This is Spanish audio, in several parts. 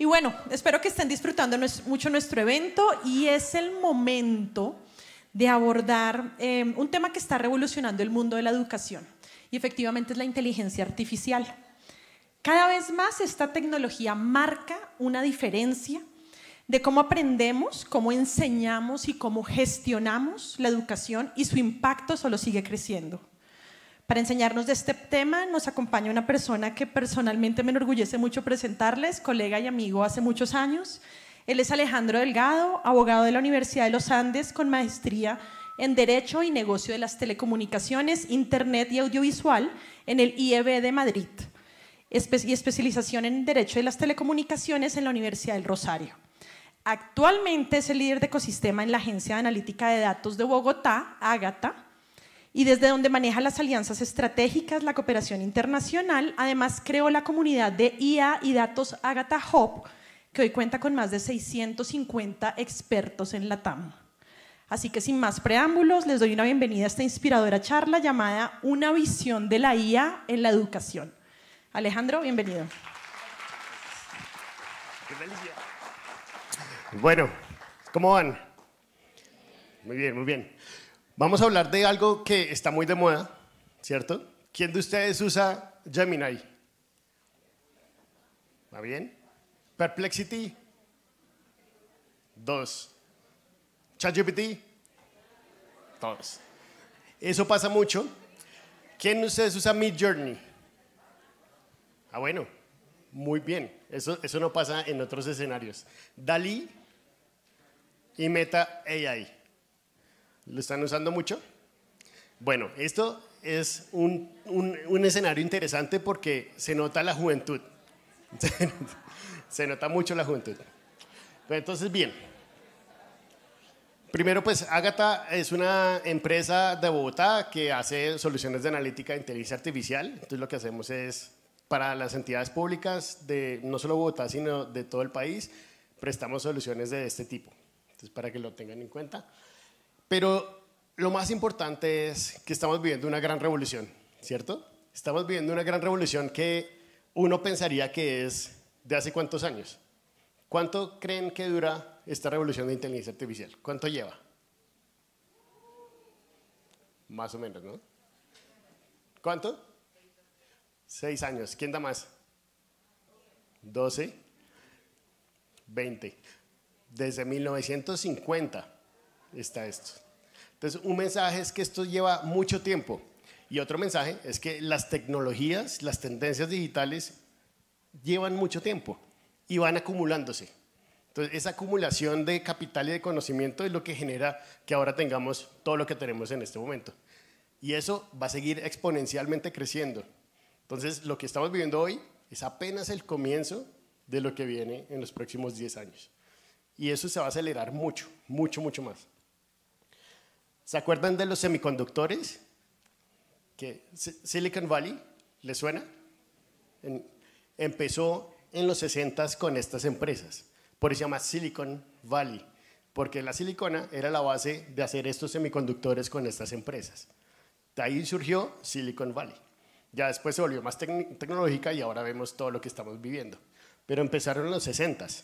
Y bueno, espero que estén disfrutando mucho nuestro evento y es el momento de abordar un tema que está revolucionando el mundo de la educación y efectivamente es la inteligencia artificial. Cada vez más esta tecnología marca una diferencia de cómo aprendemos, cómo enseñamos y cómo gestionamos la educación y su impacto solo sigue creciendo. Para enseñarnos de este tema nos acompaña una persona que personalmente me enorgullece mucho presentarles, colega y amigo hace muchos años. Él es Alejandro Delgado, abogado de la Universidad de los Andes con maestría en Derecho y Negocio de las Telecomunicaciones, Internet y Audiovisual en el IEB de Madrid y especialización en Derecho de las Telecomunicaciones en la Universidad del Rosario. Actualmente es el líder de ecosistema en la Agencia de Analítica de Datos de Bogotá, Ágata, y desde donde maneja las alianzas estratégicas, la cooperación internacional. Además, creó la comunidad de IA y datos Ágata Hub, que hoy cuenta con más de 650 expertos en la TAM. Así que sin más preámbulos, les doy una bienvenida a esta inspiradora charla llamada Una visión de la IA en la educación. Alejandro, bienvenido. Bueno, ¿cómo van? Muy bien, muy bien. Vamos a hablar de algo que está muy de moda, ¿cierto? ¿Quién de ustedes usa Gemini? ¿Va bien? Perplexity. 2. ChatGPT. 2. Eso pasa mucho. ¿Quién de ustedes usa Midjourney? Ah, bueno, muy bien. Eso no pasa en otros escenarios. DALL-E y Meta AI. ¿Lo están usando mucho? Bueno, esto es un escenario interesante porque se nota la juventud. Se nota mucho la juventud. Pero entonces, bien. Primero, pues, Ágata es una empresa de Bogotá que hace soluciones de analítica de inteligencia artificial. Entonces, lo que hacemos es, para las entidades públicas de no solo Bogotá, sino de todo el país, prestamos soluciones de este tipo. Entonces, para que lo tengan en cuenta. Pero lo más importante es que estamos viviendo una gran revolución, ¿cierto? Estamos viviendo una gran revolución que uno pensaría que es de hace cuántos años. ¿Cuánto creen que dura esta revolución de inteligencia artificial? ¿Cuánto lleva? Más o menos, ¿no? ¿Cuánto? 6 años. ¿Quién da más? 12. 20. Desde 1950 está esto. Entonces, un mensaje es que esto lleva mucho tiempo y otro mensaje es que las tecnologías, las tendencias digitales llevan mucho tiempo y van acumulándose. Entonces, esa acumulación de capital y de conocimiento es lo que genera que ahora tengamos todo lo que tenemos en este momento. Y eso va a seguir exponencialmente creciendo. Entonces, lo que estamos viviendo hoy es apenas el comienzo de lo que viene en los próximos 10 años. Y eso se va a acelerar mucho, mucho, mucho más. ¿Se acuerdan de los semiconductores? Que Silicon Valley, ¿les suena? Empezó en los 60s con estas empresas. Por eso se llama Silicon Valley, porque la silicona era la base de hacer estos semiconductores con estas empresas. De ahí surgió Silicon Valley. Ya después se volvió más tecnológica y ahora vemos todo lo que estamos viviendo. Pero empezaron en los 60s,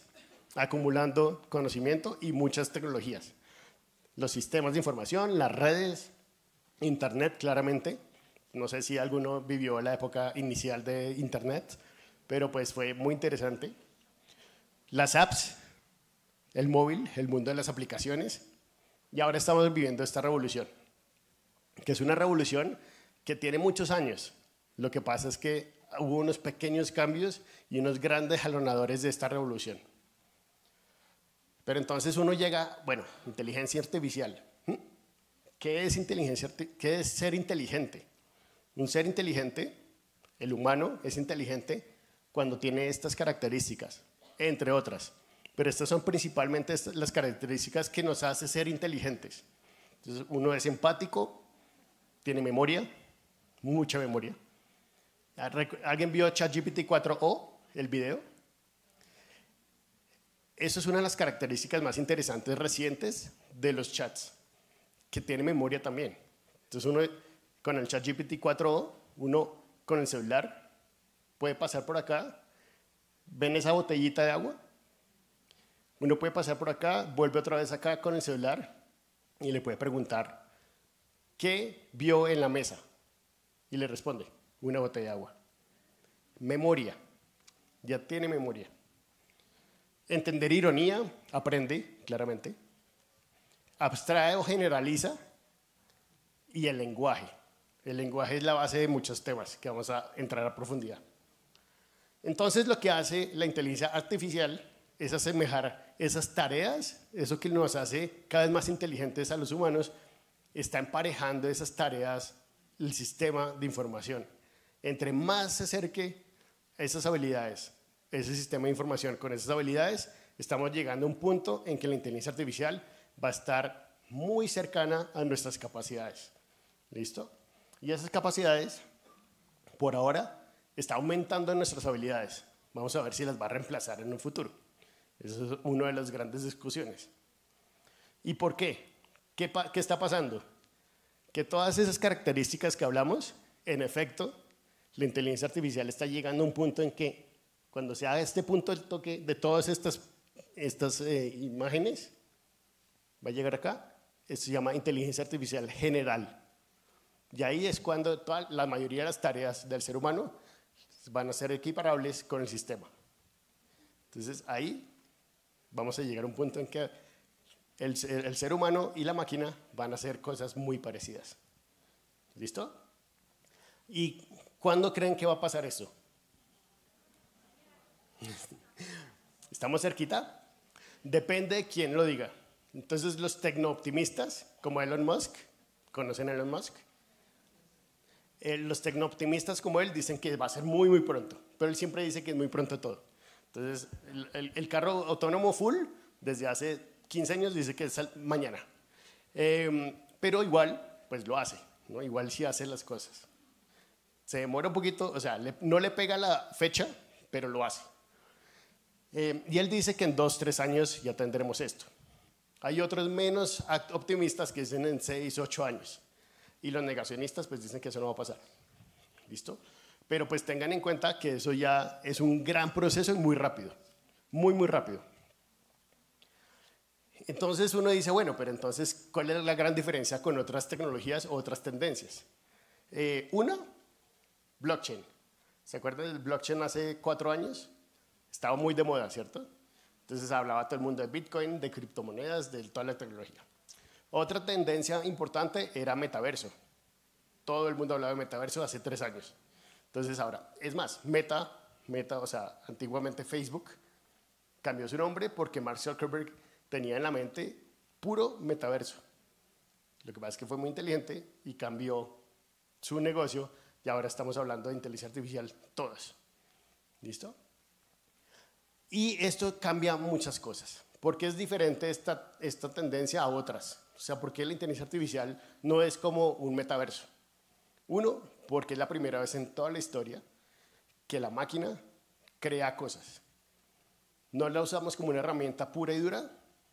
acumulando conocimiento y muchas tecnologías. Los sistemas de información, las redes, Internet, claramente. No sé si alguno vivió la época inicial de Internet, pero pues fue muy interesante. Las apps, el móvil, el mundo de las aplicaciones. Y ahora estamos viviendo esta revolución, que es una revolución que tiene muchos años. Lo que pasa es que hubo unos pequeños cambios y unos grandes jalonadores de esta revolución. Pero entonces uno llega, bueno, inteligencia artificial. ¿Qué es ser inteligente? Un ser inteligente, el humano, es inteligente cuando tiene estas características, entre otras. Pero estas son principalmente las características que nos hacen ser inteligentes. Entonces, uno es empático, tiene memoria, mucha memoria. ¿Alguien vio ChatGPT 4o, el video? Eso es una de las características más interesantes recientes de los chats, que tiene memoria también. Entonces uno con el ChatGPT 4o, uno con el celular puede pasar por acá, ven esa botellita de agua, Uno puede pasar por acá, vuelve otra vez acá con el celular y le puede preguntar ¿qué vio en la mesa? Y le responde, una botella de agua. Memoria, ya tiene memoria. Entender ironía, aprende claramente. Abstrae o generaliza. Y el lenguaje. El lenguaje es la base de muchos temas que vamos a entrar a profundidad. Entonces lo que hace la inteligencia artificial es asemejar esas tareas, eso que nos hace cada vez más inteligentes a los humanos, está emparejando esas tareas, el sistema de información. Entre más se acerque a esas habilidades, ese sistema de información con esas habilidades, estamos llegando a un punto en que la inteligencia artificial va a estar muy cercana a nuestras capacidades. ¿Listo? Y esas capacidades, por ahora, está aumentando nuestras habilidades. Vamos a ver si las va a reemplazar en un futuro. Eso es una de las grandes discusiones. ¿Y por qué? ¿Qué está pasando? Que todas esas características que hablamos, en efecto, la inteligencia artificial está llegando a un punto en que cuando se haga este punto del toque de todas estas imágenes, va a llegar acá, esto se llama inteligencia artificial general. Y ahí es cuando la mayoría de las tareas del ser humano van a ser equiparables con el sistema. Entonces ahí vamos a llegar a un punto en que el ser humano y la máquina van a hacer cosas muy parecidas. ¿Listo? ¿Y cuándo creen que va a pasar eso? ¿Estamos cerquita? Depende de quién lo diga. Entonces los tecnooptimistas, como Elon Musk, ¿conocen a Elon Musk? Los tecnooptimistas como él dicen que va a ser muy, muy pronto, pero él siempre dice que es muy pronto todo. Entonces, el carro autónomo full, desde hace 15 años, dice que es mañana. Pero igual, pues lo hace, ¿no? Igual sí hace las cosas. Se demora un poquito, o sea, no le pega la fecha, pero lo hace. Y él dice que en 2, 3 años ya tendremos esto. Hay otros menos optimistas que dicen en 6, 8 años. Y los negacionistas pues dicen que eso no va a pasar. ¿Listo? Pero pues tengan en cuenta que eso ya es un gran proceso y muy rápido. Muy, muy rápido. Entonces uno dice, bueno, pero entonces, ¿cuál es la gran diferencia con otras tecnologías o otras tendencias? Una, blockchain. ¿Se acuerdan del blockchain hace 4 años? Estaba muy de moda, ¿cierto? Entonces hablaba todo el mundo de Bitcoin, de criptomonedas, de toda la tecnología. Otra tendencia importante era metaverso. Todo el mundo hablaba de metaverso hace 3 años. Entonces ahora, es más, Meta, o sea, antiguamente Facebook, cambió su nombre porque Mark Zuckerberg tenía en la mente puro metaverso. Lo que pasa es que fue muy inteligente y cambió su negocio y ahora estamos hablando de inteligencia artificial todas. ¿Listo? Y esto cambia muchas cosas. ¿Por qué es diferente esta tendencia a otras? O sea, ¿por qué la inteligencia artificial no es como un metaverso? Uno, porque es la primera vez en toda la historia que la máquina crea cosas. No la usamos como una herramienta pura y dura,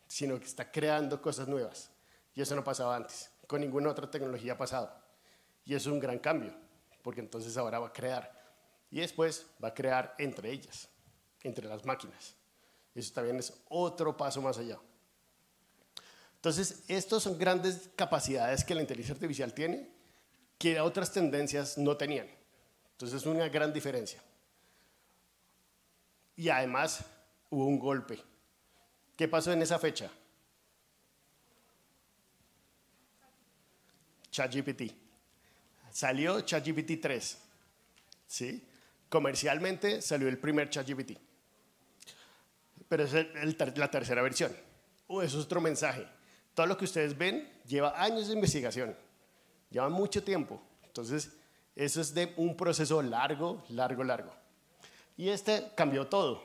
sino que está creando cosas nuevas. Y eso no pasaba antes. Con ninguna otra tecnología ha pasado. Y es un gran cambio, porque entonces ahora va a crear. Y después va a crear entre ellas, entre las máquinas. Eso también es otro paso más allá. Entonces, estas son grandes capacidades que la inteligencia artificial tiene, que otras tendencias no tenían. Entonces, es una gran diferencia. Y además, hubo un golpe. ¿Qué pasó en esa fecha? ChatGPT. Salió ChatGPT 3. ¿Sí? Comercialmente salió el primer ChatGPT. Pero es la tercera versión. Eso es otro mensaje. Todo lo que ustedes ven lleva años de investigación. Lleva mucho tiempo. Entonces, eso es de un proceso largo, largo, largo. Y este cambió todo,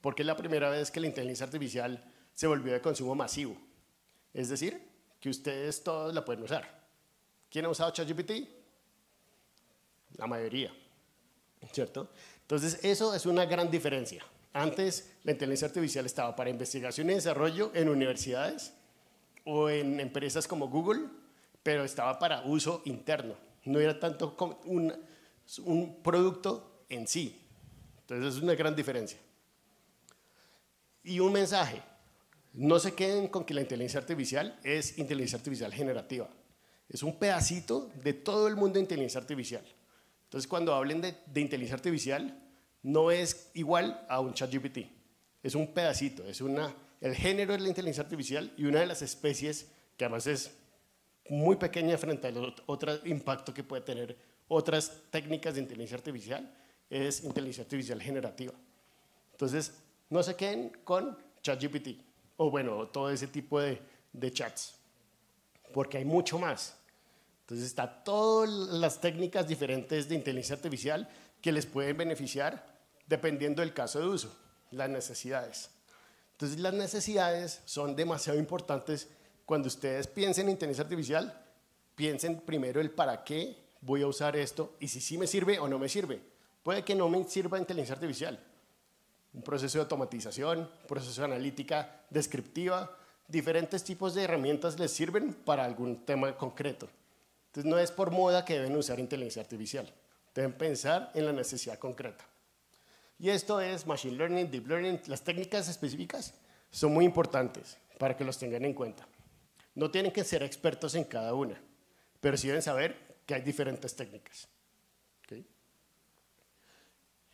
porque es la primera vez que la inteligencia artificial se volvió de consumo masivo. Es decir, que ustedes todos la pueden usar. ¿Quién ha usado ChatGPT? La mayoría, ¿cierto? Entonces, eso es una gran diferencia. Antes, la inteligencia artificial estaba para investigación y desarrollo en universidades o en empresas como Google, pero estaba para uso interno. No era tanto como un producto en sí. Entonces, es una gran diferencia. Y un mensaje. No se queden con que la inteligencia artificial es inteligencia artificial generativa. Es un pedacito de todo el mundo de inteligencia artificial. Entonces, cuando hablen de inteligencia artificial, no es igual a un ChatGPT. Es un pedacito, el género es la inteligencia artificial y una de las especies que además es muy pequeña frente al otro impacto que puede tener otras técnicas de inteligencia artificial, es inteligencia artificial generativa. Entonces, no se queden con ChatGPT o bueno, todo ese tipo de chats, porque hay mucho más. Entonces, está todas las técnicas diferentes de inteligencia artificial que les pueden beneficiar dependiendo del caso de uso, las necesidades. Entonces, las necesidades son demasiado importantes. Cuando ustedes piensen en inteligencia artificial, piensen primero el para qué voy a usar esto y si sí me sirve o no me sirve. Puede que no me sirva inteligencia artificial. Un proceso de automatización, un proceso de analítica descriptiva, diferentes tipos de herramientas les sirven para algún tema concreto. Entonces, no es por moda que deben usar inteligencia artificial. Deben pensar en la necesidad concreta. Y esto es Machine Learning, Deep Learning. Las técnicas específicas son muy importantes para que los tengan en cuenta. No tienen que ser expertos en cada una, pero sí deben saber que hay diferentes técnicas. ¿Okay?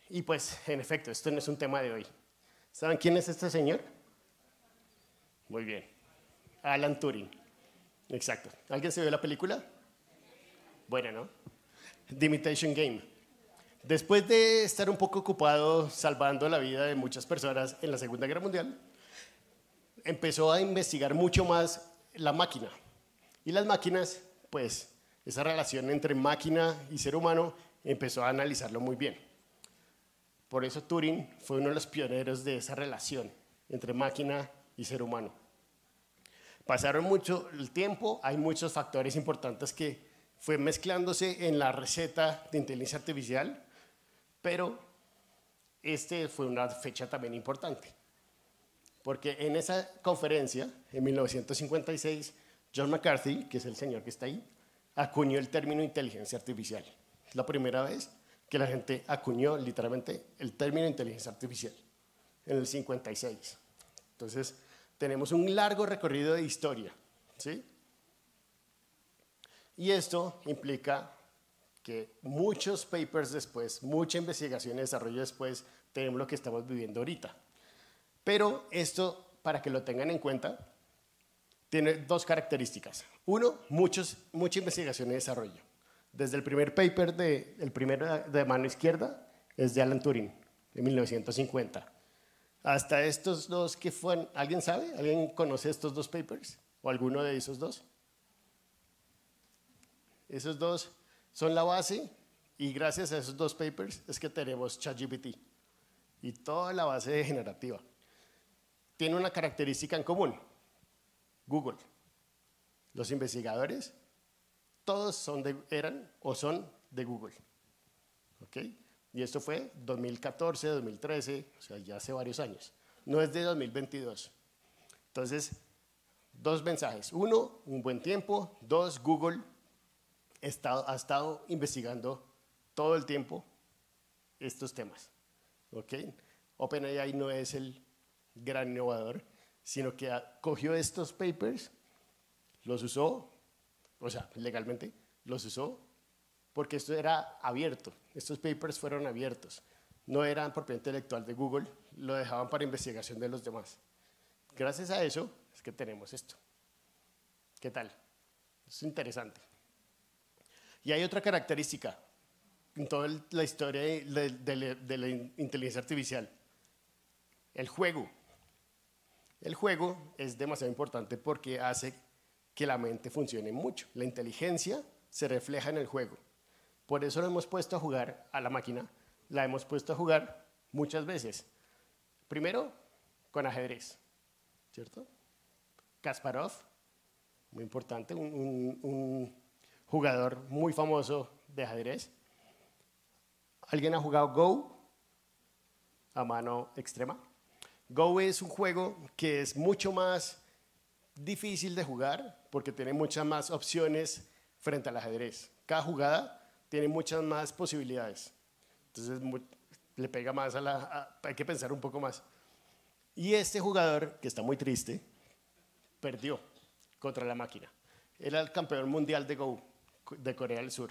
Y pues, en efecto, esto no es un tema de hoy. ¿Saben quién es este señor? Muy bien. Alan Turing. Exacto. ¿Alguien se vio la película? Buena, ¿no? The Imitation Game. Después de estar un poco ocupado salvando la vida de muchas personas en la Segunda Guerra Mundial, empezó a investigar mucho más la máquina. Y las máquinas, pues, esa relación entre máquina y ser humano, empezó a analizarlo muy bien. Por eso Turing fue uno de los pioneros de esa relación entre máquina y ser humano. Pasaron mucho el tiempo, hay muchos factores importantes que fue mezclándose en la receta de inteligencia artificial, pero este fue una fecha también importante, porque en esa conferencia, en 1956, John McCarthy, que es el señor que está ahí, acuñó el término inteligencia artificial. Es la primera vez que la gente acuñó literalmente el término inteligencia artificial, en el 56. Entonces, tenemos un largo recorrido de historia, ¿sí? Y esto implica que muchos papers después, mucha investigación y desarrollo después, tenemos lo que estamos viviendo ahorita. Pero esto, para que lo tengan en cuenta, tiene dos características. Uno, mucha investigación y desarrollo. Desde el primer paper, el primero de mano izquierda, es de Alan Turing, de 1950. Hasta estos dos que fueron, ¿alguien sabe? ¿Alguien conoce estos dos papers? ¿O alguno de esos dos? Esos dos son la base y gracias a esos dos papers es que tenemos ChatGPT y toda la base generativa. Tiene una característica en común, Google. Los investigadores, todos eran o son de Google. ¿Okay? Y esto fue 2014, 2013, o sea, ya hace varios años. No es de 2022. Entonces, dos mensajes. Uno, un buen tiempo. Dos, Google ha estado investigando todo el tiempo estos temas. ¿Okay? OpenAI no es el gran innovador, sino que cogió estos papers, los usó, o sea, legalmente, los usó, porque esto era abierto. Estos papers fueron abiertos. No eran propiedad intelectual de Google, lo dejaban para investigación de los demás. Gracias a eso es que tenemos esto. ¿Qué tal? Es interesante. Y hay otra característica en toda la historia de la inteligencia artificial. El juego. El juego es demasiado importante porque hace que la mente funcione mucho. La inteligencia se refleja en el juego. Por eso lo hemos puesto a jugar a la máquina, la hemos puesto a jugar muchas veces. Primero, con ajedrez, ¿cierto? Kasparov, muy importante, un jugador muy famoso de ajedrez. ¿Alguien ha jugado Go? A mano extrema. Go es un juego que es mucho más difícil de jugar porque tiene muchas más opciones frente al ajedrez. Cada jugada tiene muchas más posibilidades. Entonces le pega más hay que pensar un poco más. Y este jugador, que está muy triste, perdió contra la máquina. Era el campeón mundial de Go de Corea del Sur.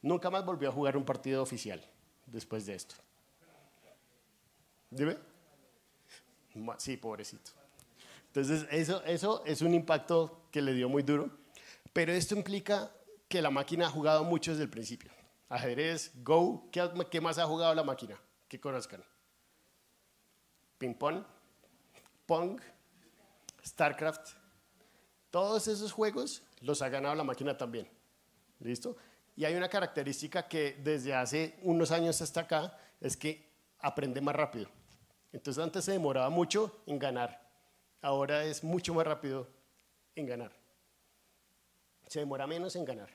Nunca más volvió a jugar un partido oficial después de esto. ¿Dime? Sí, pobrecito. Entonces, eso es un impacto que le dio muy duro, pero esto implica que la máquina ha jugado mucho desde el principio. Ajedrez, Go, ¿qué más ha jugado la máquina? Que conozcan. Ping pong, Pong, StarCraft. Todos esos juegos los ha ganado la máquina también. ¿Listo? Y hay una característica que desde hace unos años hasta acá es que aprende más rápido. Entonces antes se demoraba mucho en ganar. Ahora es mucho más rápido en ganar. Se demora menos en ganar.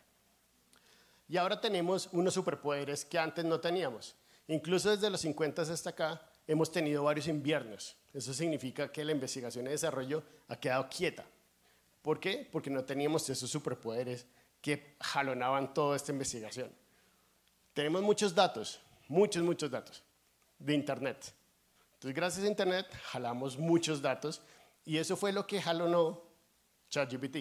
Y ahora tenemos unos superpoderes que antes no teníamos. Incluso desde los 50 hasta acá hemos tenido varios inviernos. Eso significa que la investigación y desarrollo ha quedado quieta. ¿Por qué? Porque no teníamos esos superpoderes que jalonaban toda esta investigación. Tenemos muchos datos, muchos datos de Internet. Entonces, gracias a Internet, jalamos muchos datos y eso fue lo que jalonó ChatGPT.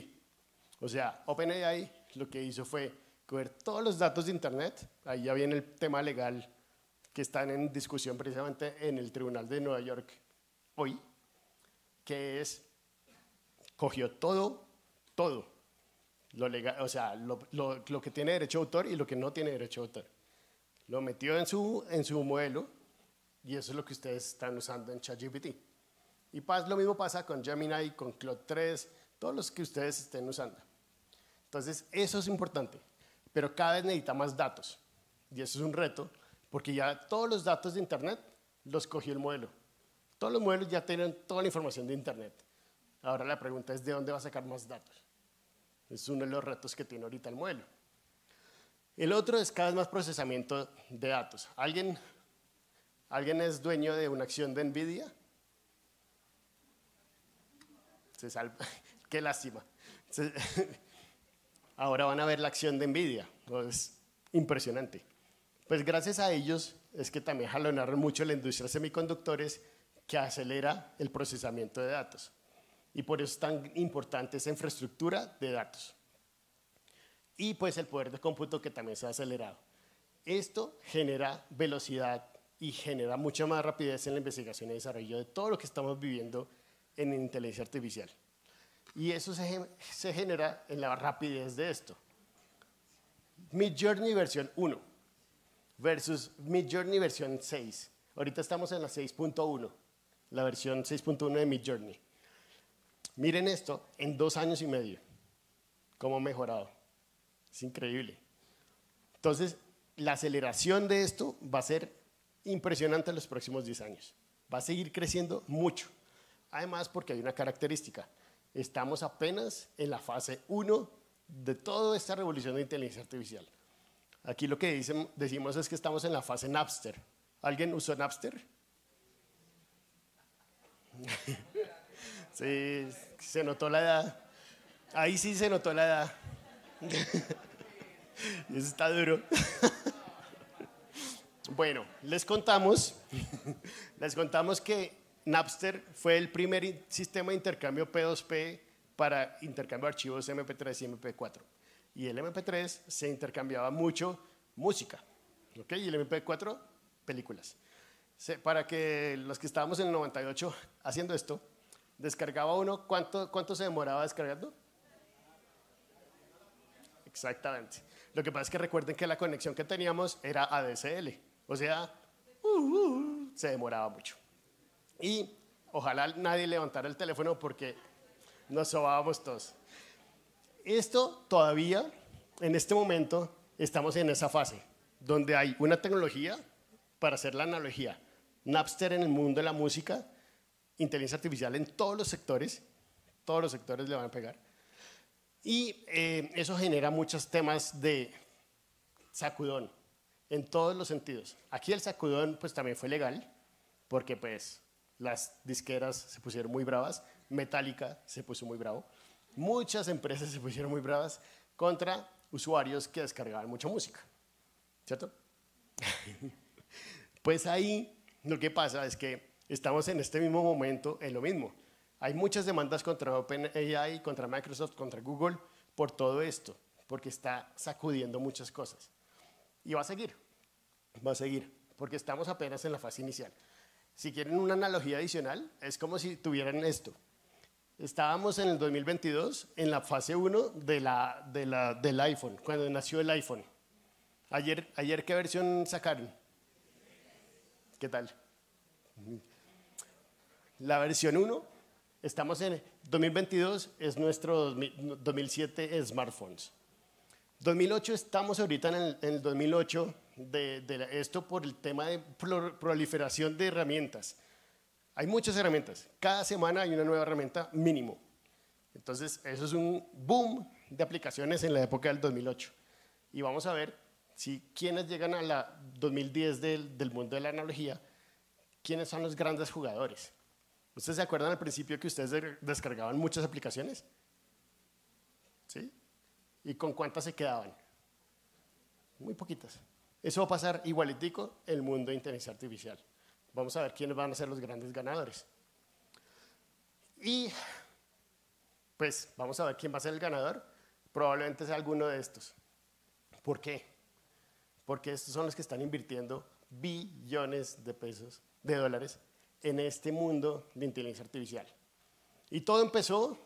O sea, OpenAI lo que hizo fue coger todos los datos de Internet, ahí ya viene el tema legal que están en discusión precisamente en el Tribunal de Nueva York hoy, que es, cogió todo, lo legal, o sea, lo que tiene derecho de autor y lo que no tiene derecho de autor. Lo metió en su modelo y eso es lo que ustedes están usando en ChatGPT. Y lo mismo pasa con Gemini, con Claude 3, todos los que ustedes estén usando. Entonces, eso es importante, pero cada vez necesita más datos. Y eso es un reto, porque ya todos los datos de Internet los cogió el modelo. Todos los modelos ya tienen toda la información de Internet. Ahora la pregunta es, ¿de dónde va a sacar más datos? Es uno de los retos que tiene ahorita el modelo. El otro es cada vez más procesamiento de datos. ¿Alguien es dueño de una acción de NVIDIA? Se salva. Qué lástima. Ahora van a ver la acción de NVIDIA. Es impresionante. Pues gracias a ellos es que también jalonaron mucho la industria de semiconductores que acelera el procesamiento de datos. Y por eso es tan importante esa infraestructura de datos. Y pues el poder de cómputo que también se ha acelerado. Esto genera velocidad y genera mucha más rapidez en la investigación y desarrollo de todo lo que estamos viviendo en inteligencia artificial. Y eso se genera en la rapidez de esto. Midjourney versión 1 versus Midjourney versión 6. Ahorita estamos en la 6.1, la versión 6.1 de Midjourney. Miren esto, en 2 años y medio, cómo ha mejorado. Es increíble. Entonces, la aceleración de esto va a ser impresionante en los próximos 10 años. Va a seguir creciendo mucho. Además, porque hay una característica. Estamos apenas en la fase 1 de toda esta revolución de inteligencia artificial. Aquí lo que decimos es que estamos en la fase Napster. ¿Alguien usó Napster? Sí, se notó la edad. Ahí sí se notó la edad. Eso está duro. Bueno, les contamos que Napster fue el primer sistema de intercambio P2P para intercambio de archivos MP3 y MP4. Y el MP3 se intercambiaba mucho música, ¿ok? Y el MP4, películas. Para que los que estábamos en el 98 haciendo esto, descargaba uno, ¿cuánto se demoraba descargando? Exactamente. Lo que pasa es que recuerden que la conexión que teníamos era ADSL, o sea, se demoraba mucho. Y ojalá nadie levantara el teléfono porque nos sobábamos todos. Esto todavía, en este momento, estamos en esa fase, donde hay una tecnología para hacer la analogía. Napster en el mundo de la música, inteligencia artificial en todos los sectores le van a pegar. Y eso genera muchos temas de sacudón, en todos los sentidos. Aquí el sacudón pues también fue legal, porque pues las disqueras se pusieron muy bravas, Metallica se puso muy bravo, muchas empresas se pusieron muy bravas contra usuarios que descargaban mucha música, ¿cierto? Pues ahí lo que pasa es que estamos en este mismo momento en lo mismo. Hay muchas demandas contra OpenAI, contra Microsoft, contra Google por todo esto, porque está sacudiendo muchas cosas. Y va a seguir, porque estamos apenas en la fase inicial. Si quieren una analogía adicional, es como si tuvieran esto. Estábamos en el 2022 en la fase 1 del iPhone, cuando nació el iPhone. Ayer ¿qué versión sacaron? ¿Qué tal? La versión 1, estamos en 2022, es nuestro 2007 smartphones. 2008, estamos ahorita en el 2008 esto por el tema de proliferación de herramientas. Hay muchas herramientas, cada semana hay una nueva herramienta mínimo. Entonces, eso es un boom de aplicaciones en la época del 2008. Y vamos a ver si quienes llegan a la 2010 del mundo de la analogía, quiénes son los grandes jugadores. ¿Ustedes se acuerdan al principio que ustedes descargaban muchas aplicaciones? ¿Sí? ¿Y con cuántas se quedaban? Muy poquitas. Eso va a pasar igualitico en el mundo de inteligencia artificial. Vamos a ver quiénes van a ser los grandes ganadores. Y pues vamos a ver quién va a ser el ganador. Probablemente sea alguno de estos. ¿Por qué? Porque estos son los que están invirtiendo billones de dólares en este mundo de inteligencia artificial. Y todo empezó,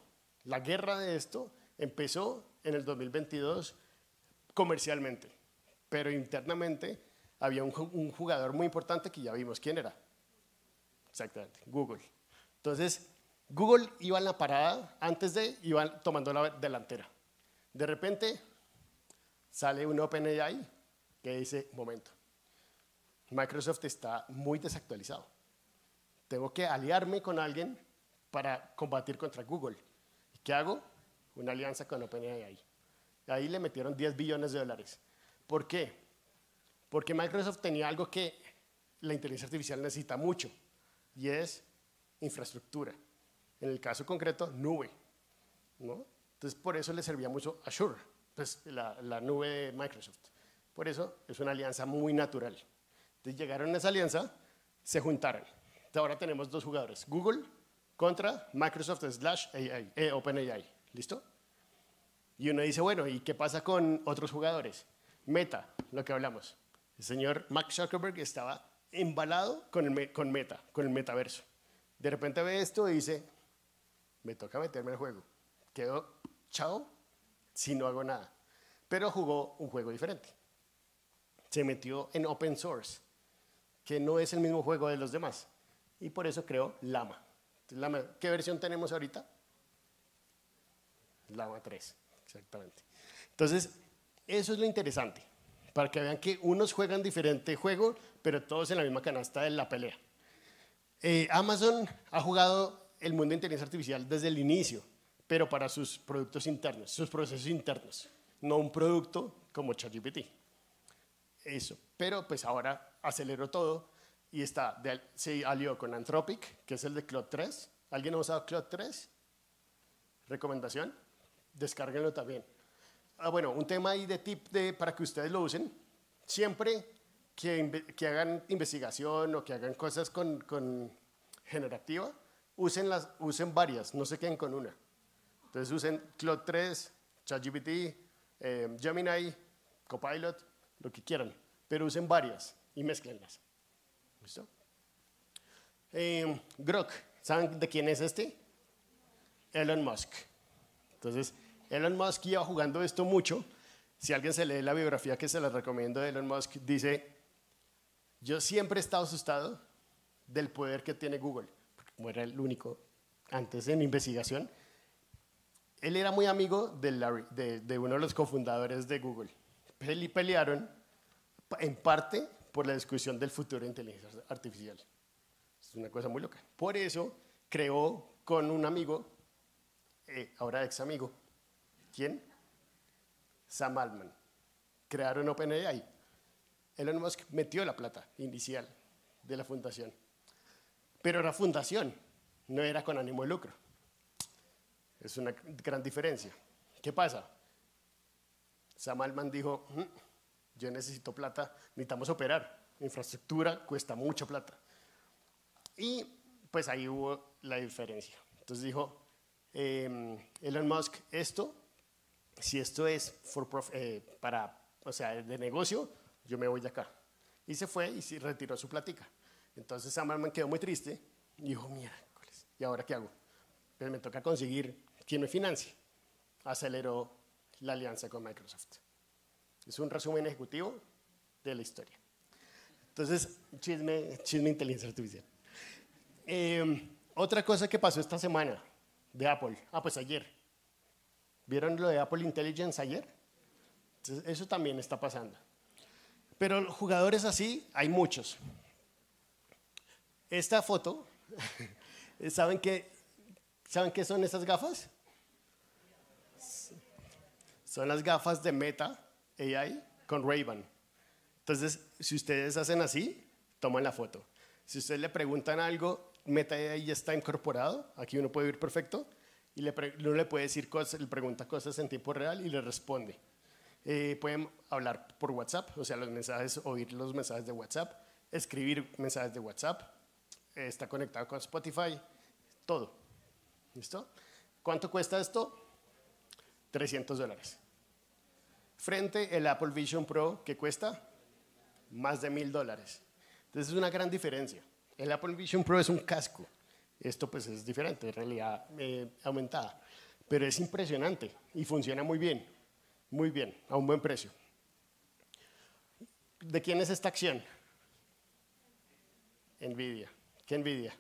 la guerra de esto empezó en el 2022 comercialmente, pero internamente había un jugador muy importante que ya vimos quién era. Exactamente, Google. Entonces, Google iba en la parada, iba tomando la delantera. De repente, sale un OpenAI que dice, momento, Microsoft está muy desactualizado. Tengo que aliarme con alguien para combatir contra Google. ¿Y qué hago? Una alianza con OpenAI. Ahí le metieron 10 billones de dólares. ¿Por qué? Porque Microsoft tenía algo que la inteligencia artificial necesita mucho, y es infraestructura. En el caso concreto, nube, ¿no? Entonces, por eso le servía mucho Azure, pues, la nube de Microsoft. Por eso es una alianza muy natural. Entonces, llegaron a esa alianza, se juntaron. Entonces, ahora tenemos dos jugadores, Google contra Microsoft / OpenAI. ¿Listo? Y uno dice, bueno, ¿y qué pasa con otros jugadores? Meta, lo que hablamos. El señor Mark Zuckerberg estaba embalado con Meta, con el metaverso. De repente ve esto y dice, me toca meterme al juego. Quedo chao si no hago nada. Pero jugó un juego diferente. Se metió en open source, que no es el mismo juego de los demás. Y por eso creó Llama. Entonces, ¿qué versión tenemos ahorita? Llama 3, exactamente. Entonces, eso es lo interesante, para que vean que unos juegan diferente juego, pero todos en la misma canasta de la pelea. Amazon ha jugado el mundo de inteligencia artificial desde el inicio, pero para sus productos internos, sus procesos internos, no un producto como ChatGPT. Eso, pero pues ahora aceleró todo y se alió con Anthropic, que es el de Claude 3. ¿Alguien ha usado Claude 3? ¿Recomendación? Descárguenlo también. Bueno, un tema ahí de tip para que ustedes lo usen. Siempre que hagan investigación o que hagan cosas con generativa, usen varias, no se queden con una. Entonces usen Claude 3, ChatGPT, Gemini, Copilot, lo que quieran, pero usen varias y mézclenlas. ¿Listo? Grok, ¿saben de quién es este? Elon Musk. Entonces, Elon Musk iba jugando esto mucho. Si alguien se lee la biografía que se les recomiendo de Elon Musk, dice, yo siempre he estado asustado del poder que tiene Google, porque como era el único antes en investigación, él era muy amigo de uno de los cofundadores de Google. Pelearon en parte por la discusión del futuro de inteligencia artificial. Es una cosa muy loca. Por eso creó con un amigo, ahora ex amigo, ¿quién? Sam Altman. Crearon OpenAI. Elon Musk metió la plata inicial de la fundación. Pero era fundación, no era con ánimo de lucro. Es una gran diferencia. ¿Qué pasa? Sam Altman dijo, yo necesito plata, necesitamos operar. Infraestructura cuesta mucha plata. Y pues ahí hubo la diferencia. Entonces dijo Elon Musk, si esto es o sea, de negocio, yo me voy de acá. Y se fue y retiró su plática. Entonces Sam Altman quedó muy triste y dijo, miércoles, ¿y ahora qué hago? Pues me toca conseguir quien me financie. Aceleró la alianza con Microsoft. Es un resumen ejecutivo de la historia. Entonces, chisme inteligencia artificial. Otra cosa que pasó esta semana de Apple. Pues ayer. ¿Vieron lo de Apple Intelligence ayer? Entonces, eso también está pasando. Pero jugadores así hay muchos. Esta foto, ¿saben qué son estas gafas? Son las gafas de Meta AI con Ray-Ban. Entonces, si ustedes hacen así, toman la foto. Si ustedes le preguntan algo, Meta AI ya está incorporado. Aquí uno puede ver perfecto. Y uno le puede decir cosas, le pregunta cosas en tiempo real y le responde. Pueden hablar por WhatsApp, o sea, oír los mensajes de WhatsApp, escribir mensajes de WhatsApp, está conectado con Spotify, todo. ¿Listo? ¿Cuánto cuesta esto? $300. Frente el Apple Vision Pro, que cuesta más de $1,000. Entonces es una gran diferencia. El Apple Vision Pro es un casco. Esto pues es diferente, en realidad aumentada. Pero es impresionante y funciona muy bien, a un buen precio. ¿De quién es esta acción? Nvidia. ¿Qué Nvidia?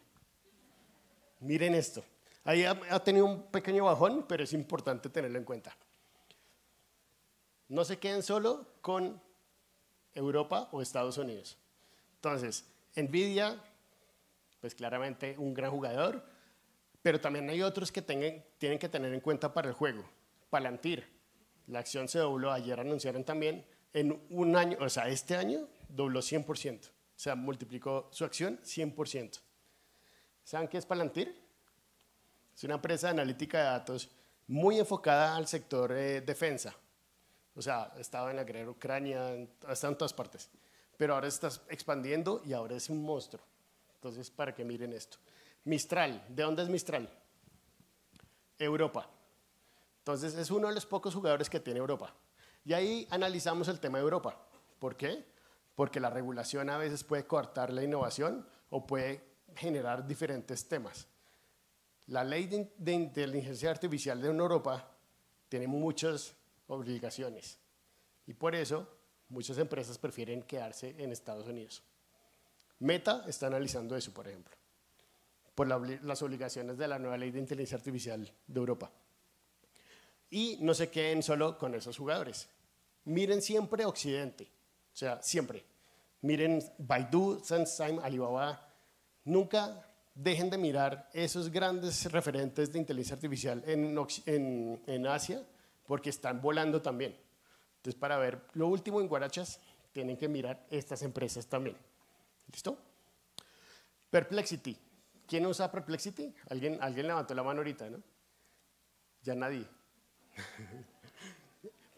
Miren esto. Ahí ha tenido un pequeño bajón, pero es importante tenerlo en cuenta. No se queden solo con Europa o Estados Unidos. Entonces, Nvidia, pues claramente un gran jugador, pero también hay otros que tienen que tener en cuenta para el juego. Palantir, la acción se dobló, ayer anunciaron también, en un año, o sea, este año dobló 100%, o sea, multiplicó su acción 100%. ¿Saben qué es Palantir? Es una empresa de analítica de datos muy enfocada al sector defensa. O sea, estaba en la guerra de Ucrania, está en todas partes. Pero ahora está expandiendo y ahora es un monstruo. Entonces, para que miren esto. Mistral, ¿de dónde es Mistral? Europa. Entonces, es uno de los pocos jugadores que tiene Europa. Y ahí analizamos el tema de Europa. ¿Por qué? Porque la regulación a veces puede coartar la innovación o puede generar diferentes temas. La ley de inteligencia artificial de Europa tiene muchas obligaciones y por eso muchas empresas prefieren quedarse en Estados Unidos. Meta está analizando eso, por ejemplo, por las obligaciones de la nueva ley de inteligencia artificial de Europa. Y no se queden solo con esos jugadores. Miren siempre Occidente, o sea, siempre. Miren Baidu, SenseTime, Alibaba. Nunca dejen de mirar esos grandes referentes de inteligencia artificial en Asia, porque están volando también. Entonces, para ver lo último en Guarachas, tienen que mirar estas empresas también. ¿Listo? Perplexity. ¿Quién usa Perplexity? Alguien levantó la mano ahorita, ¿no? Ya nadie.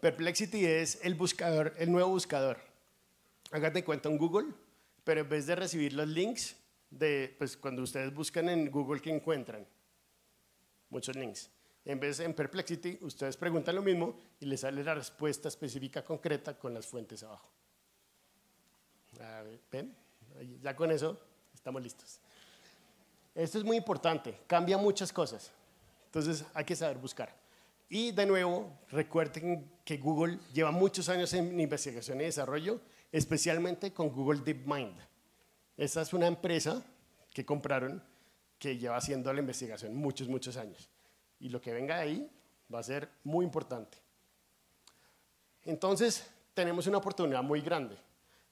Perplexity es el buscador, el nuevo buscador. Háganse de cuenta un Google, pero en vez de recibir los links, pues cuando ustedes buscan en Google, ¿qué encuentran? Muchos links. En vez en Perplexity, ustedes preguntan lo mismo y les sale la respuesta específica concreta con las fuentes abajo. A ver, ¿ven? Ya con eso estamos listos. Esto es muy importante, cambia muchas cosas. Entonces hay que saber buscar. Y de nuevo, recuerden que Google lleva muchos años en investigación y desarrollo, especialmente con Google DeepMind. Esta es una empresa que compraron que lleva haciendo la investigación muchos años. Y lo que venga de ahí va a ser muy importante. Entonces, tenemos una oportunidad muy grande.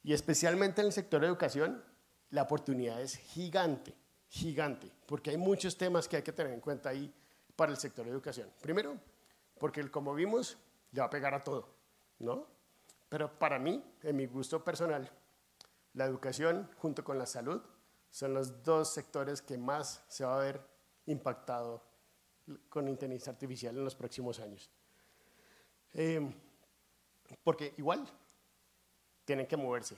Y especialmente en el sector de educación, la oportunidad es gigante, porque hay muchos temas que hay que tener en cuenta ahí para el sector de educación. Primero, porque como vimos, le va a pegar a todo, ¿no? Pero para mí, en mi gusto personal, la educación junto con la salud son los dos sectores que más se va a ver impactado con inteligencia artificial en los próximos años. Porque igual tienen que moverse.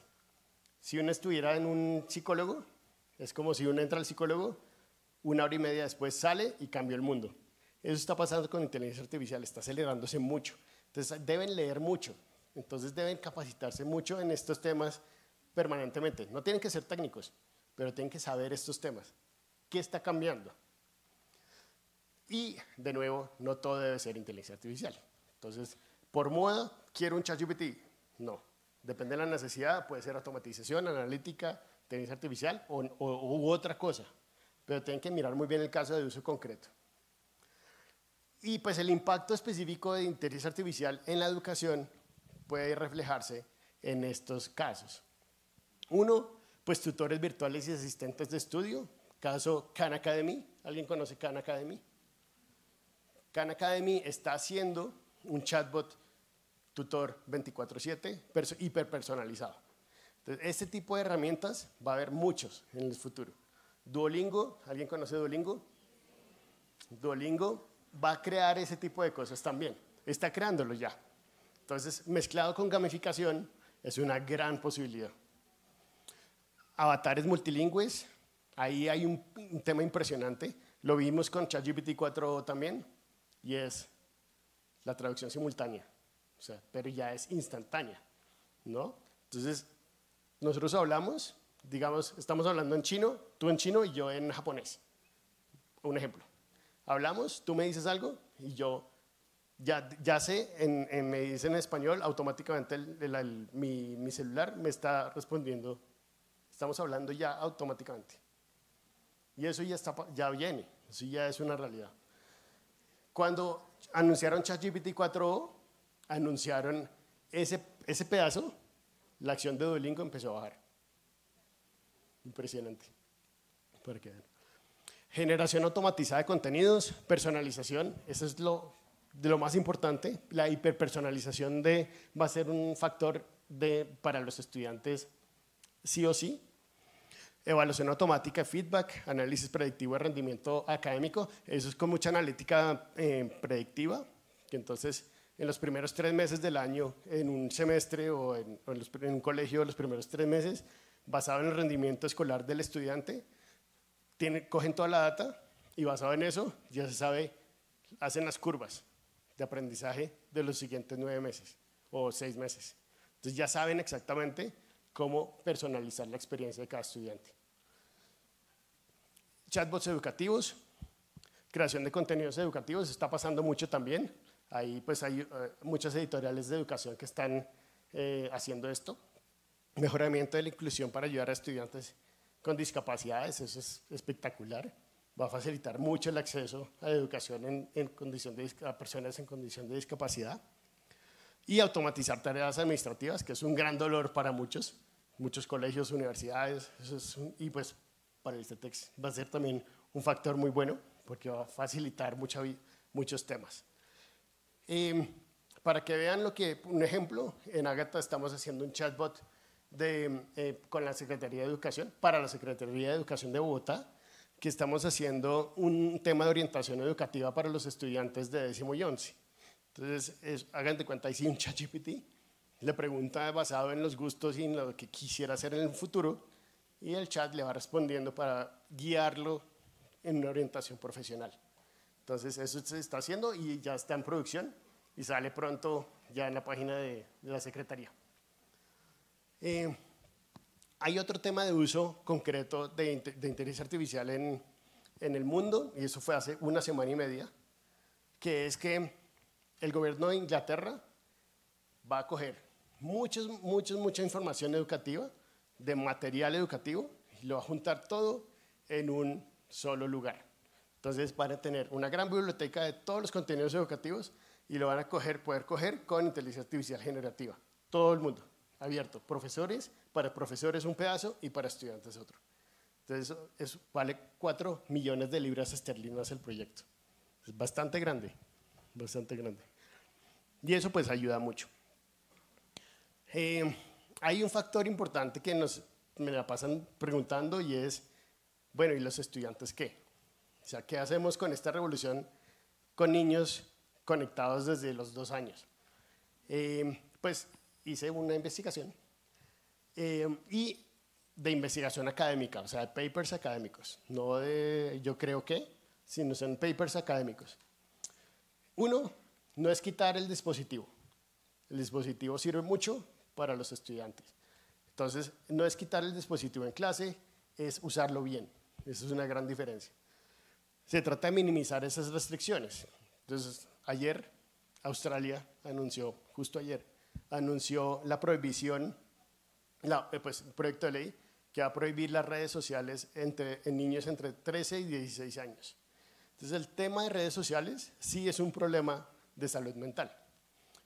Si uno estuviera en un psicólogo, es como si uno entra al psicólogo 1 hora y media después sale y cambió el mundo. Eso está pasando con inteligencia artificial, está acelerándose mucho. Entonces deben leer mucho, entonces deben capacitarse mucho en estos temas permanentemente. No tienen que ser técnicos, pero tienen que saber estos temas. ¿Qué está cambiando? Y, de nuevo, no todo debe ser inteligencia artificial. Entonces, por moda, ¿quiero un ChatGPT? No. Depende de la necesidad, puede ser automatización, analítica, inteligencia artificial u otra cosa. Pero tienen que mirar muy bien el caso de uso concreto. Y pues el impacto específico de inteligencia artificial en la educación puede reflejarse en estos casos. Uno, pues tutores virtuales y asistentes de estudio, caso Khan Academy. ¿Alguien conoce Khan Academy? Khan Academy está haciendo un chatbot tutor 24/7 hiperpersonalizado. Entonces, este tipo de herramientas va a haber muchos en el futuro. Duolingo, ¿alguien conoce Duolingo? Duolingo va a crear ese tipo de cosas también. Está creándolo ya. Entonces, mezclado con gamificación, es una gran posibilidad. Avatares multilingües, ahí hay un tema impresionante. Lo vimos con ChatGPT 4 también, y es la traducción simultánea. O sea, pero ya es instantánea, ¿no? Entonces, nosotros hablamos, digamos, estamos hablando en chino, tú en chino y yo en japonés. Un ejemplo. Hablamos, tú me dices algo y yo ya sé, me dice en español, automáticamente mi celular me está respondiendo. Estamos hablando ya automáticamente. Y eso ya viene, eso ya es una realidad. Cuando anunciaron ChatGPT 4o, anunciaron ese pedazo, la acción de Duolingo empezó a bajar. Impresionante. Para que vean. Generación automatizada de contenidos, personalización, eso es de lo más importante. La hiperpersonalización va a ser un factor para los estudiantes sí o sí. Evaluación automática de feedback, análisis predictivo de rendimiento académico, eso es con mucha analítica predictiva, que entonces en los primeros 3 meses del año, en un semestre o en un colegio los primeros 3 meses, basado en el rendimiento escolar del estudiante, cogen toda la data y basado en eso ya se sabe, hacen las curvas de aprendizaje de los siguientes 9 meses o 6 meses. Entonces ya saben exactamente cómo personalizar la experiencia de cada estudiante. Chatbots educativos, creación de contenidos educativos, está pasando mucho también. Ahí pues hay muchas editoriales de educación que están haciendo esto. Mejoramiento de la inclusión para ayudar a estudiantes con discapacidades, eso es espectacular. Va a facilitar mucho el acceso a la educación a personas en condición de discapacidad. Y automatizar tareas administrativas, que es un gran dolor para muchos colegios, universidades, y pues para el CETEX va a ser también un factor muy bueno, porque va a facilitar muchos temas. Para que vean un ejemplo, en Ágata estamos haciendo un chatbot con la Secretaría de Educación, para la Secretaría de Educación de Bogotá, que estamos haciendo un tema de orientación educativa para los estudiantes de 10º y 11. Entonces, hagan de cuenta, ahí sí un ChatGPT le pregunta basado en los gustos y en lo que quisiera hacer en el futuro, y el chat le va respondiendo para guiarlo en una orientación profesional. Entonces, eso se está haciendo y ya está en producción y sale pronto ya en la página de la Secretaría. Hay otro tema de uso concreto de inteligencia artificial en el mundo, y eso fue hace 1 semana y media, que es que el gobierno de Inglaterra va a coger mucha información educativa, de material educativo, y lo va a juntar todo en un solo lugar. Entonces van a tener una gran biblioteca de todos los contenidos educativos y lo van a poder coger con inteligencia artificial generativa. Todo el mundo, abierto. Para profesores un pedazo y para estudiantes otro. Entonces eso vale 4 millones de libras esterlinas el proyecto. Es bastante grande, bastante grande. Y eso pues ayuda mucho. Hay un factor importante que me la pasan preguntando y es, bueno, ¿y los estudiantes qué? O sea, ¿qué hacemos con esta revolución con niños conectados desde los 2 años? Pues hice una investigación y de investigación académica, o sea, de papers académicos, no de yo creo que, sino son papers académicos. Uno, no es quitar el dispositivo. El dispositivo sirve mucho para los estudiantes. Entonces, no es quitar el dispositivo en clase, es usarlo bien. Esa es una gran diferencia. Se trata de minimizar esas restricciones. Entonces, ayer Australia anunció, justo ayer, anunció la prohibición, pues, un proyecto de ley que va a prohibir las redes sociales en niños entre 13 y 16 años. Entonces, el tema de redes sociales sí es un problema de salud mental.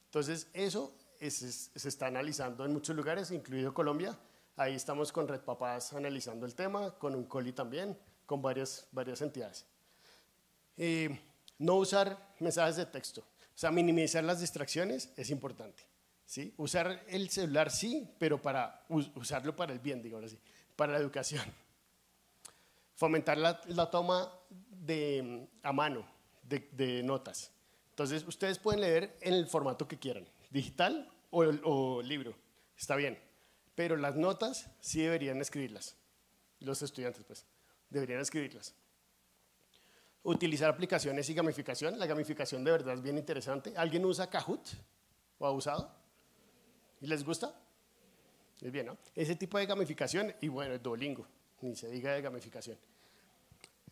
Entonces, eso se está analizando en muchos lugares, incluido Colombia. Ahí estamos con Red Papás analizando el tema, con Uncoli también, con varias entidades. No usar mensajes de texto, o sea, minimizar las distracciones es importante. ¿Sí? Usar el celular sí, pero para usarlo para el bien, digo así, para la educación. Fomentar la toma a mano de notas. Entonces, ustedes pueden leer en el formato que quieran, digital o libro, está bien, pero las notas sí deberían escribirlas. Los estudiantes, pues, deberían escribirlas. Utilizar aplicaciones y gamificación. La gamificación de verdad es bien interesante. ¿Alguien usa Kahoot o ha usado? ¿Y les gusta? Es bien, ¿no? Ese tipo de gamificación, y bueno, el Duolingo, ni se diga de gamificación.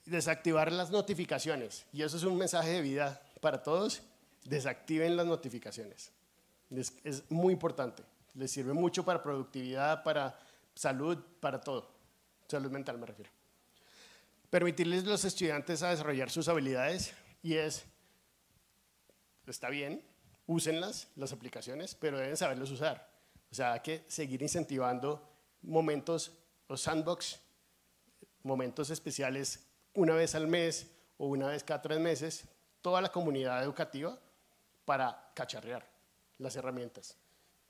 Desactivar las notificaciones, y eso es un mensaje de vida para todos, desactiven las notificaciones. Es muy importante, les sirve mucho para productividad, para salud, para todo. Salud mental me refiero. Permitirles a los estudiantes a desarrollar sus habilidades, y está bien, úsenlas, las aplicaciones, pero deben saberlos usar. O sea, hay que seguir incentivando momentos o sandbox, momentos especiales una vez al mes o una vez cada 3 meses, toda la comunidad educativa para cacharrear las herramientas.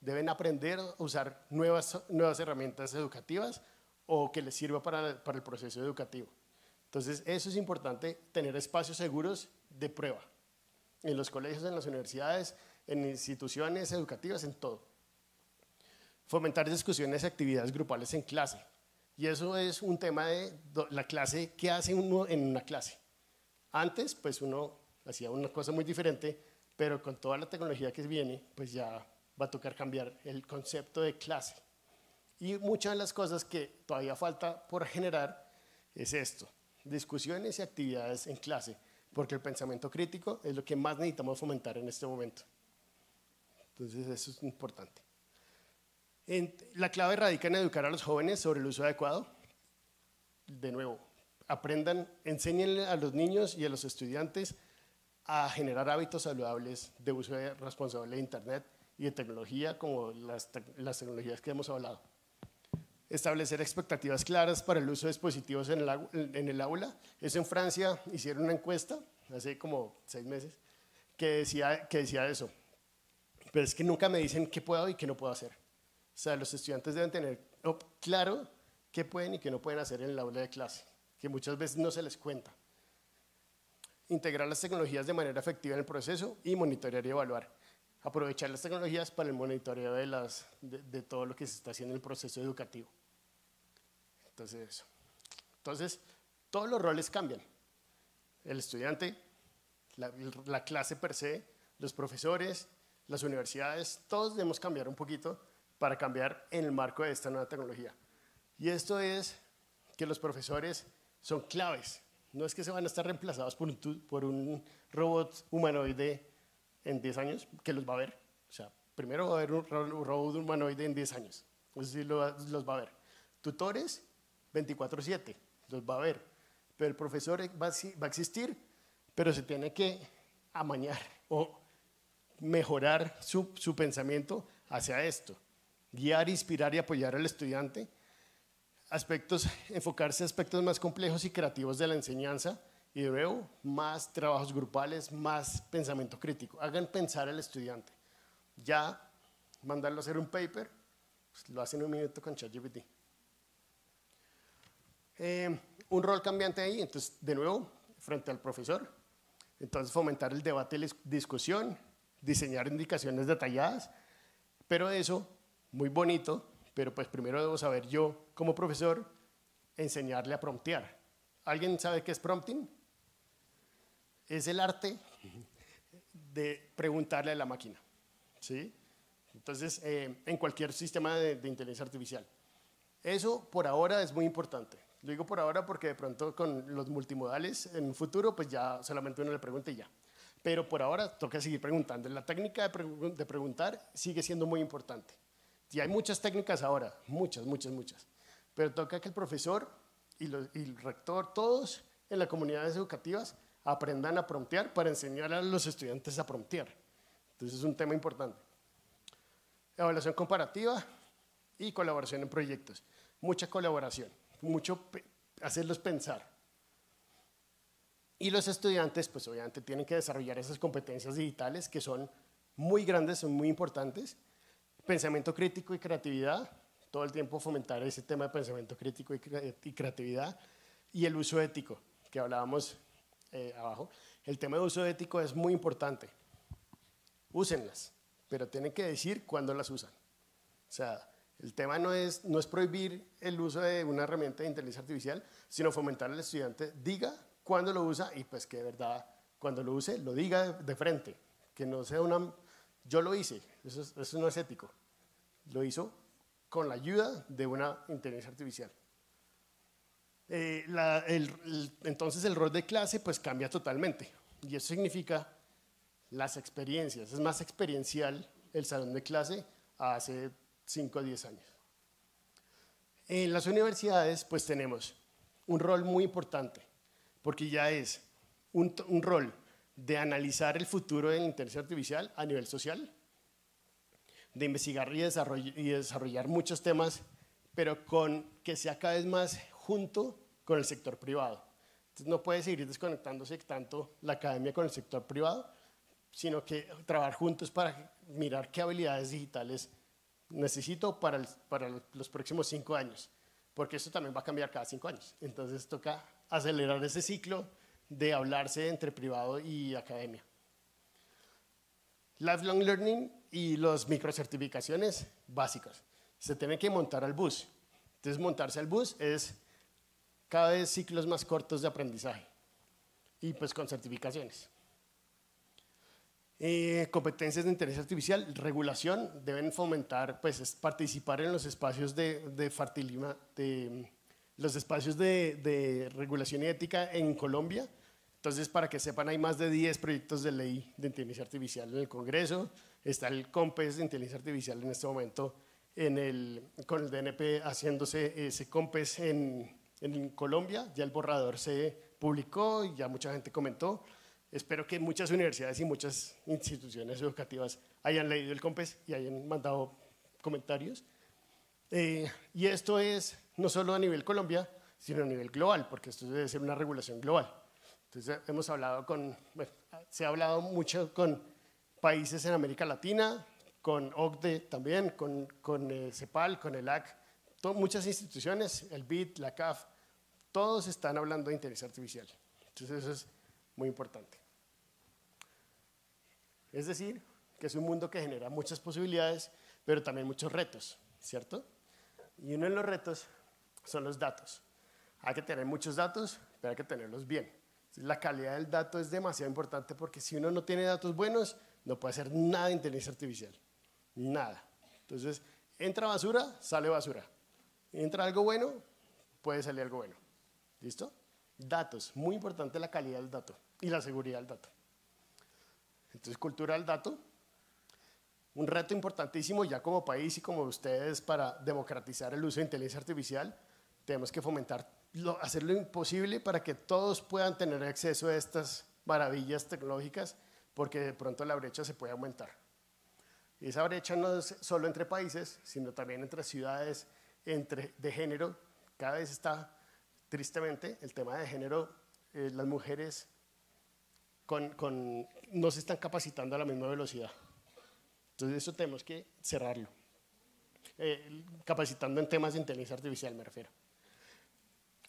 Deben aprender a usar nuevas herramientas educativas o que les sirva para el proceso educativo. Entonces, eso es importante, tener espacios seguros de prueba. En los colegios, en las universidades, en instituciones educativas, en todo. Fomentar discusiones y actividades grupales en clase. Y eso es un tema de la clase, ¿qué hace uno en una clase? Antes, pues uno hacía una cosa muy diferente, pero con toda la tecnología que viene, pues ya va a tocar cambiar el concepto de clase. Y muchas de las cosas que todavía falta por generar es esto, discusiones y actividades en clase, porque el pensamiento crítico es lo que más necesitamos fomentar en este momento. Entonces, eso es importante. La clave radica en educar a los jóvenes sobre el uso adecuado. De nuevo, aprendan, enséñenle a los niños y a los estudiantes a generar hábitos saludables de uso responsable de Internet y de tecnología, como las tecnologías que hemos hablado. Establecer expectativas claras para el uso de dispositivos en el aula. Eso en Francia hicieron una encuesta, hace como 6 meses, que decía eso. Pero es que nunca me dicen qué puedo y qué no puedo hacer. O sea, los estudiantes deben tener claro qué pueden y qué no pueden hacer en el aula de clase, que muchas veces no se les cuenta. Integrar las tecnologías de manera efectiva en el proceso y monitorear y evaluar. Aprovechar las tecnologías para el monitoreo de todo lo que se está haciendo en el proceso educativo. Entonces, eso. Entonces, todos los roles cambian. El estudiante, la clase per se, los profesores, las universidades, todos debemos cambiar un poquito para cambiar en el marco de esta nueva tecnología. Y esto es que los profesores son claves. No es que se van a estar reemplazados por un robot humanoide en 10 años, que los va a ver. O sea, primero va a haber un robot humanoide en 10 años. Eso sí los va a ver. Tutores, 24/7, los va a ver. Pero el profesor va a existir, pero se tiene que amañar o mejorar su pensamiento hacia esto. Guiar, inspirar y apoyar al estudiante. Enfocarse a aspectos más complejos y creativos de la enseñanza. Y de nuevo, más trabajos grupales, más pensamiento crítico. Hagan pensar al estudiante. Ya mandarlo a hacer un paper, pues lo hacen en 1 minuto con ChatGPT. Un rol cambiante ahí, entonces, de nuevo, frente al profesor. Entonces, fomentar el debate y la discusión, diseñar indicaciones detalladas, pero eso, muy bonito, pero pues primero debo saber yo como profesor, enseñarle a promptear. ¿Alguien sabe qué es prompting? Es el arte de preguntarle a la máquina, ¿sí? Entonces, en cualquier sistema de inteligencia artificial. Eso por ahora es muy importante. Lo digo por ahora porque de pronto con los multimodales en un futuro, pues ya solamente uno le pregunta y ya. Pero por ahora toca seguir preguntando. La técnica de preguntar sigue siendo muy importante. Y hay muchas técnicas ahora, muchas. Pero toca que el profesor y el rector, todos en las comunidades educativas, aprendan a promptear para enseñar a los estudiantes a promptear. Entonces es un tema importante. Evaluación comparativa y colaboración en proyectos. Mucha colaboración, mucho hacerlos pensar. Y los estudiantes, pues obviamente tienen que desarrollar esas competencias digitales que son muy grandes, son muy importantes. Pensamiento crítico y creatividad, todo el tiempo fomentar ese tema de pensamiento crítico y creatividad. Y el uso ético, que hablábamos abajo. El tema de uso ético es muy importante. Úsenlas, pero tienen que decir cuándo las usan. O sea, el tema no es prohibir el uso de una herramienta de inteligencia artificial, sino fomentar al estudiante, diga cuándo lo usa y pues que de verdad, cuando lo use, lo diga de frente. Que no sea yo lo hice, eso no es ético. Lo hizo con la ayuda de una inteligencia artificial. Entonces el rol de clase pues cambia totalmente y eso significa las experiencias, es más experiencial el salón de clase hace 5 o 10 años. En las universidades pues tenemos un rol muy importante porque ya es un rol de analizar el futuro de la inteligencia artificial a nivel social, de investigar y desarrollar muchos temas, pero con que sea cada vez más junto con el sector privado. Entonces no puede seguir desconectándose tanto la academia con el sector privado, sino que trabajar juntos para mirar qué habilidades digitales necesito para los próximos 5 años, porque esto también va a cambiar cada 5 años. Entonces toca acelerar ese ciclo de hablarse entre privado y academia. Lifelong Learning y las microcertificaciones básicas. Se tiene que montar al bus. Entonces montarse al bus es cada vez ciclos más cortos de aprendizaje y pues con certificaciones. Competencias de inteligencia artificial, regulación, deben fomentar, pues participar en los espacios los espacios de regulación y ética en Colombia. Entonces, para que sepan, hay más de 10 proyectos de ley de inteligencia artificial en el Congreso. Está el COMPES de inteligencia artificial en este momento con el DNP haciéndose ese COMPES en Colombia. Ya el borrador se publicó y ya mucha gente comentó. Espero que muchas universidades y muchas instituciones educativas hayan leído el COMPES y hayan mandado comentarios. Y esto es no solo a nivel Colombia, sino a nivel global, porque esto debe ser una regulación global. Entonces hemos hablado se ha hablado mucho con países en América Latina, con OCDE también, con CEPAL, con el AC, muchas instituciones, el BID, la CAF, todos están hablando de inteligencia artificial. Entonces eso es muy importante. Es decir, que es un mundo que genera muchas posibilidades, pero también muchos retos, ¿cierto? Y uno de los retos son los datos. Hay que tener muchos datos, pero hay que tenerlos bien. La calidad del dato es demasiado importante porque si uno no tiene datos buenos, no puede hacer nada de inteligencia artificial. Nada. Entonces, entra basura, sale basura. Entra algo bueno, puede salir algo bueno. ¿Listo? Datos. Muy importante la calidad del dato y la seguridad del dato. Entonces, cultura del dato. Un reto importantísimo ya como país y como ustedes para democratizar el uso de inteligencia artificial. Tenemos que hacer lo imposible para que todos puedan tener acceso a estas maravillas tecnológicas, porque de pronto la brecha se puede aumentar. Y esa brecha no es solo entre países, sino también entre ciudades, de género. Cada vez está, tristemente, el tema de género, las mujeres no se están capacitando a la misma velocidad. Entonces eso tenemos que cerrarlo. Capacitando en temas de inteligencia artificial, me refiero.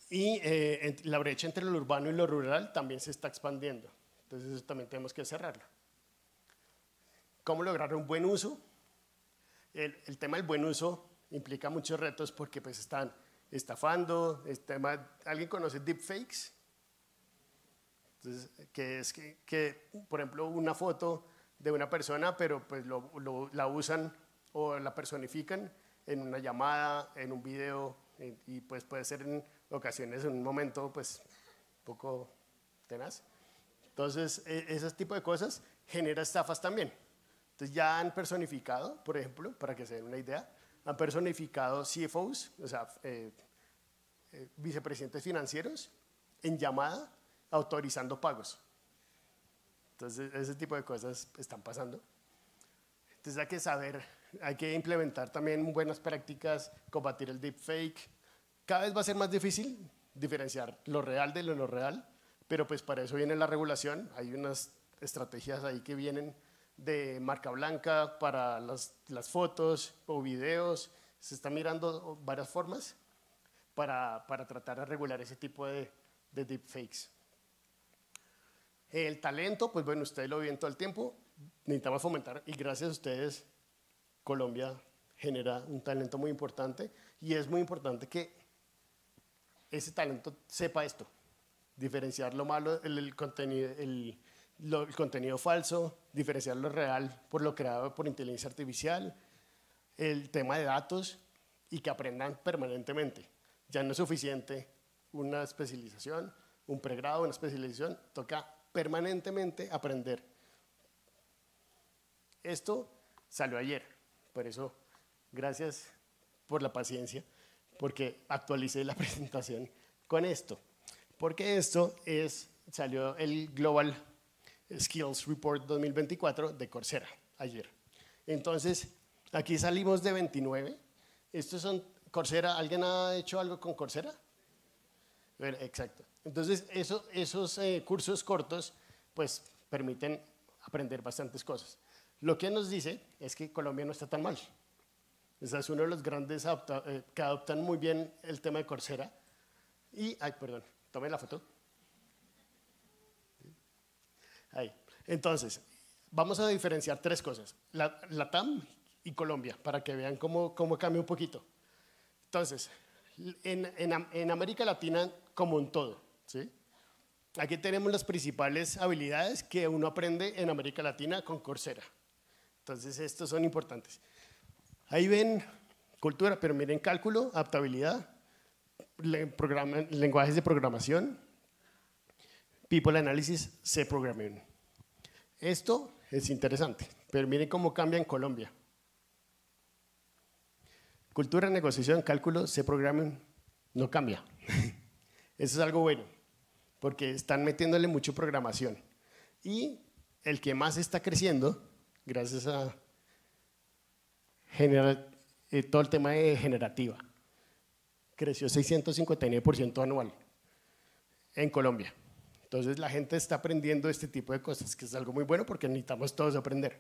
Y la brecha entre lo urbano y lo rural también se está expandiendo. Entonces eso también tenemos que cerrarlo. ¿Cómo lograr un buen uso? El tema del buen uso implica muchos retos porque pues están estafando. ¿Alguien conoce deepfakes? Entonces, que es que, por ejemplo, una foto de una persona, pero pues la usan o la personifican en una llamada, en un video, y pues puede ser en ocasiones, en un momento, pues, un poco tenaz. Entonces, ese tipo de cosas genera estafas también. Entonces, ya han personificado, por ejemplo, para que se den una idea, han personificado CFOs, o sea, vicepresidentes financieros, en llamada, autorizando pagos. Entonces, ese tipo de cosas están pasando. Entonces, hay que saber, hay que implementar también buenas prácticas, combatir el deepfake. Cada vez va a ser más difícil diferenciar lo real de lo no real, pero pues para eso viene la regulación. Hay unas estrategias ahí que vienen de marca blanca para las fotos o videos. Se está mirando varias formas para tratar de regular ese tipo de deepfakes. El talento, pues bueno, ustedes lo ven todo el tiempo, necesitamos fomentar, y gracias a ustedes Colombia genera un talento muy importante, y es muy importante que ese talento sepa esto, diferenciar lo malo, el contenido falso, diferenciar lo real por lo creado por inteligencia artificial, el tema de datos, y que aprendan permanentemente. Ya no es suficiente una especialización, un pregrado, una especialización, toca permanentemente aprender. Esto salió ayer, por eso gracias por la paciencia, porque actualicé la presentación con esto, porque esto salió el Global Skills Report 2024 de Coursera ayer. Entonces, aquí salimos de 29. Estos son Coursera. ¿Alguien ha hecho algo con Coursera? Bueno, exacto. Entonces, esos cursos cortos, pues, permiten aprender bastantes cosas. Lo que nos dice es que Colombia no está tan mal. Ese es uno de los grandes que adoptan muy bien el tema de Coursera. Y, perdón, tome la foto. Ahí. Entonces, vamos a diferenciar tres cosas. La TAM y Colombia, para que vean cómo cambia un poquito. Entonces, en América Latina como un todo, ¿sí? Aquí tenemos las principales habilidades que uno aprende en América Latina con Coursera. Entonces, estos son importantes. Ahí ven cultura, pero miren cálculo, adaptabilidad, lenguajes de programación, people analysis, C programming. Esto es interesante, pero miren cómo cambia en Colombia. Cultura, negociación, cálculo, C programming, no cambia. Eso es algo bueno, porque están metiéndole mucho programación. Y el que más está creciendo, gracias a todo el tema de generativa, creció 659% anual en Colombia. Entonces la gente está aprendiendo este tipo de cosas, que es algo muy bueno porque necesitamos todos aprender.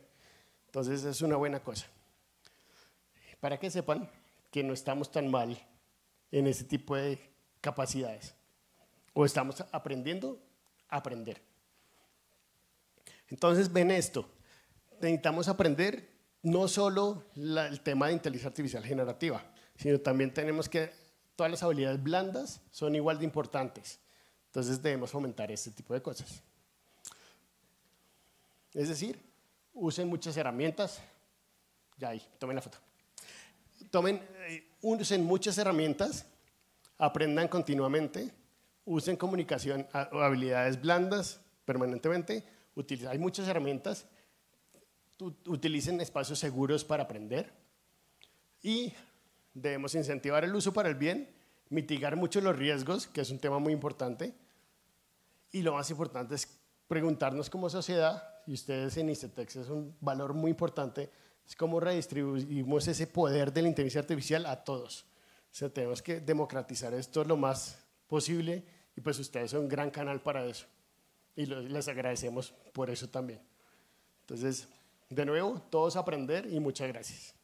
Entonces es una buena cosa. Para que sepan que no estamos tan mal en ese tipo de capacidades. O estamos aprendiendo a aprender. Entonces ven esto. Necesitamos aprender no solo el tema de inteligencia artificial generativa, sino también tenemos que todas las habilidades blandas son igual de importantes. Entonces debemos fomentar este tipo de cosas. Es decir, usen muchas herramientas. Ya ahí, tomen la foto. Usen muchas herramientas, aprendan continuamente, usen comunicación, habilidades blandas permanentemente. Hay muchas herramientas, utilicen espacios seguros para aprender y debemos incentivar el uso para el bien, mitigar mucho los riesgos, que es un tema muy importante. Y lo más importante es preguntarnos como sociedad, y ustedes en ICETEX es un valor muy importante, es cómo redistribuimos ese poder de la inteligencia artificial a todos. O sea, tenemos que democratizar esto lo más posible y pues ustedes son un gran canal para eso. Y les agradecemos por eso también. Entonces, de nuevo, todos aprender y muchas gracias.